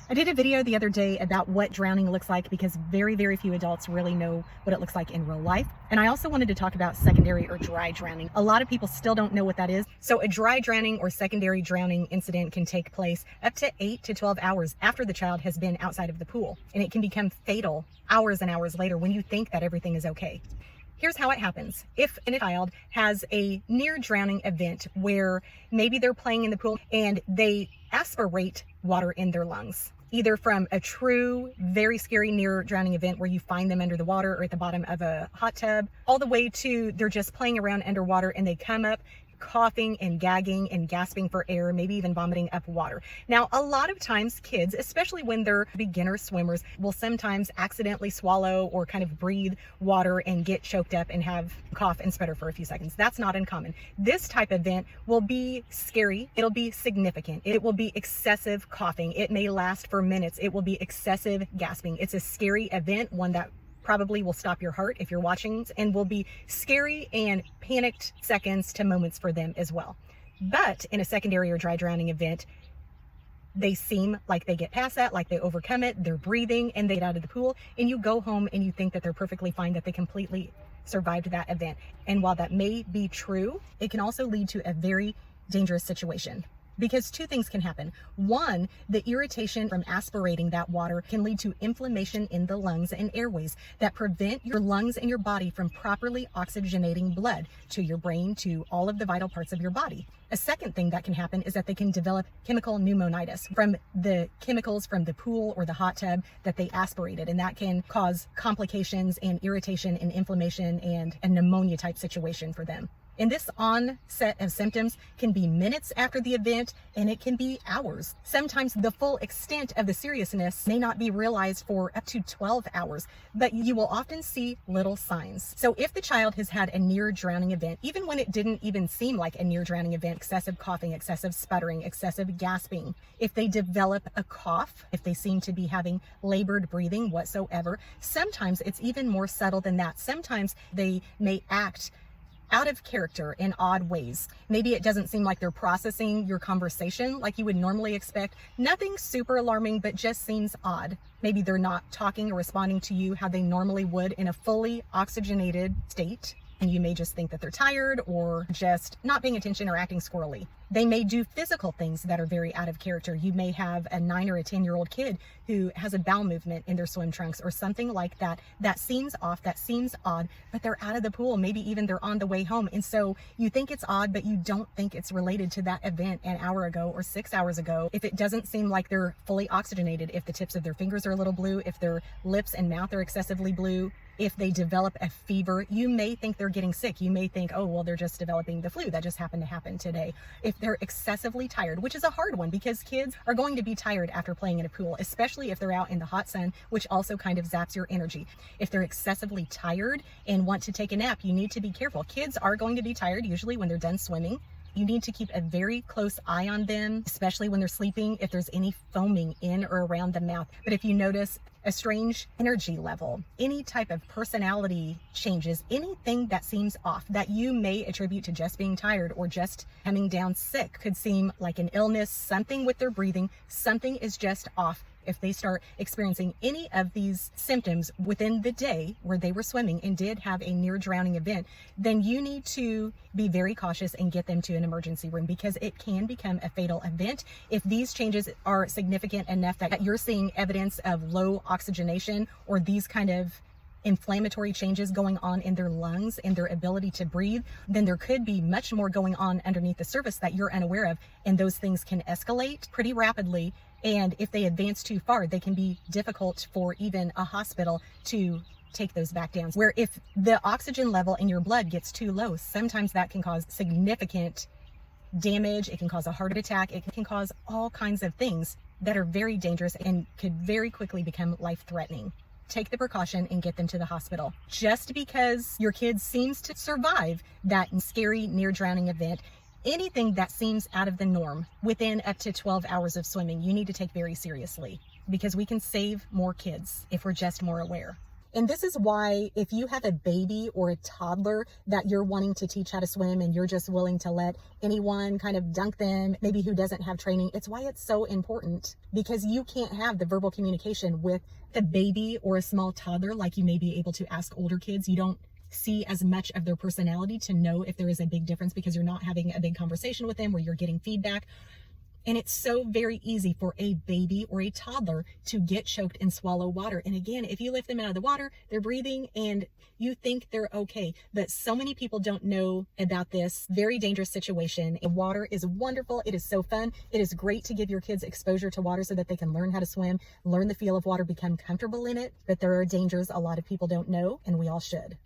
I did a video the other day about what drowning looks like because very few adults really know what it looks like in real life. And I also wanted to talk about secondary or dry drowning. A lot of people still don't know what that is. So a dry drowning or secondary drowning incident can take place up to 8 to 12 hours after the child has been outside of the pool. And it can become fatal hours and hours later when you think that everything is okay. Here's how it happens. If a child has a near drowning event where maybe they're playing in the pool and they aspirate water in their lungs, either from a true, very scary near drowning event where you find them under the water or at the bottom of a hot tub, all the way to they're just playing around underwater and they come up coughing and gagging and gasping for air, maybe even vomiting up water. Now, a lot of times kids, especially when they're beginner swimmers, will sometimes accidentally swallow or kind of breathe water and get choked up and have cough and sputter for a few seconds. That's not uncommon. This type of event will be scary. It'll be significant. It will be excessive coughing. It may last for minutes. It will be excessive gasping. It's a scary event, one that probably will stop your heart if you're watching, and will be scary and panicked seconds to moments for them as well. But in a secondary or dry drowning event, they seem like they get past that, like they overcome it, they're breathing and they get out of the pool, and you go home and you think that they're perfectly fine, that they completely survived that event. And while that may be true, it can also lead to a very dangerous situation. Because two things can happen. One, the irritation from aspirating that water can lead to inflammation in the lungs and airways that prevent your lungs and your body from properly oxygenating blood to your brain, to all of the vital parts of your body. A second thing that can happen is that they can develop chemical pneumonitis from the chemicals from the pool or the hot tub that they aspirated, and that can cause complications and irritation and inflammation and a pneumonia type situation for them. And this onset of symptoms can be minutes after the event, and it can be hours. Sometimes the full extent of the seriousness may not be realized for up to 12 hours, but you will often see little signs. So if the child has had a near drowning event, even when it didn't even seem like a near drowning event, excessive coughing, excessive sputtering, excessive gasping, if they develop a cough, if they seem to be having labored breathing whatsoever, sometimes it's even more subtle than that. Sometimes they may act out of character in odd ways. Maybe it doesn't seem like they're processing your conversation like you would normally expect. Nothing super alarming, but just seems odd. Maybe they're not talking or responding to you how they normally would in a fully oxygenated state. And you may just think that they're tired or just not paying attention or acting squirrely. They may do physical things that are very out of character. You may have a 9 or a 10-year-old kid who has a bowel movement in their swim trunks or something like that. That seems off, that seems odd, but they're out of the pool. Maybe even they're on the way home. And so you think it's odd, but you don't think it's related to that event an hour ago or 6 hours ago. If it doesn't seem like they're fully oxygenated, if the tips of their fingers are a little blue, if their lips and mouth are excessively blue, if they develop a fever, you may think they're getting sick. You may think, oh, well, they're just developing the flu. That just happened to happen today. If they're excessively tired, which is a hard one because kids are going to be tired after playing in a pool, especially if they're out in the hot sun, which also kind of zaps your energy. If they're excessively tired and want to take a nap, you need to be careful. Kids are going to be tired usually when they're done swimming. You need to keep a very close eye on them, especially when they're sleeping, if there's any foaming in or around the mouth. But if you notice a strange energy level, any type of personality changes, anything that seems off that you may attribute to just being tired or just coming down sick, could seem like an illness, something with their breathing, something is just off. If they start experiencing any of these symptoms within the day where they were swimming and did have a near drowning event, then you need to be very cautious and get them to an emergency room because it can become a fatal event. If these changes are significant enough that you're seeing evidence of low oxygenation or these kind of inflammatory changes going on in their lungs and their ability to breathe, then there could be much more going on underneath the surface that you're unaware of, and those things can escalate pretty rapidly. And if they advance too far, they can be difficult for even a hospital to take those back down. Where if the oxygen level in your blood gets too low, sometimes that can cause significant damage. It can cause a heart attack. It can cause all kinds of things that are very dangerous and could very quickly become life-threatening. Take the precaution and get them to the hospital. Just because your kid seems to survive that scary near drowning event, anything that seems out of the norm within up to 12 hours of swimming, you need to take very seriously because we can save more kids if we're just more aware. And this is why if you have a baby or a toddler that you're wanting to teach how to swim and you're just willing to let anyone kind of dunk them, maybe who doesn't have training, it's why it's so important, because you can't have the verbal communication with the baby or a small toddler like you may be able to ask older kids. You don't see as much of their personality to know if there is a big difference because you're not having a big conversation with them where you're getting feedback. And it's so very easy for a baby or a toddler to get choked and swallow water. And again, if you lift them out of the water, they're breathing and you think they're okay. But so many people don't know about this very dangerous situation. And water is wonderful. It is so fun. It is great to give your kids exposure to water so that they can learn how to swim, learn the feel of water, become comfortable in it. But there are dangers a lot of people don't know, and we all should.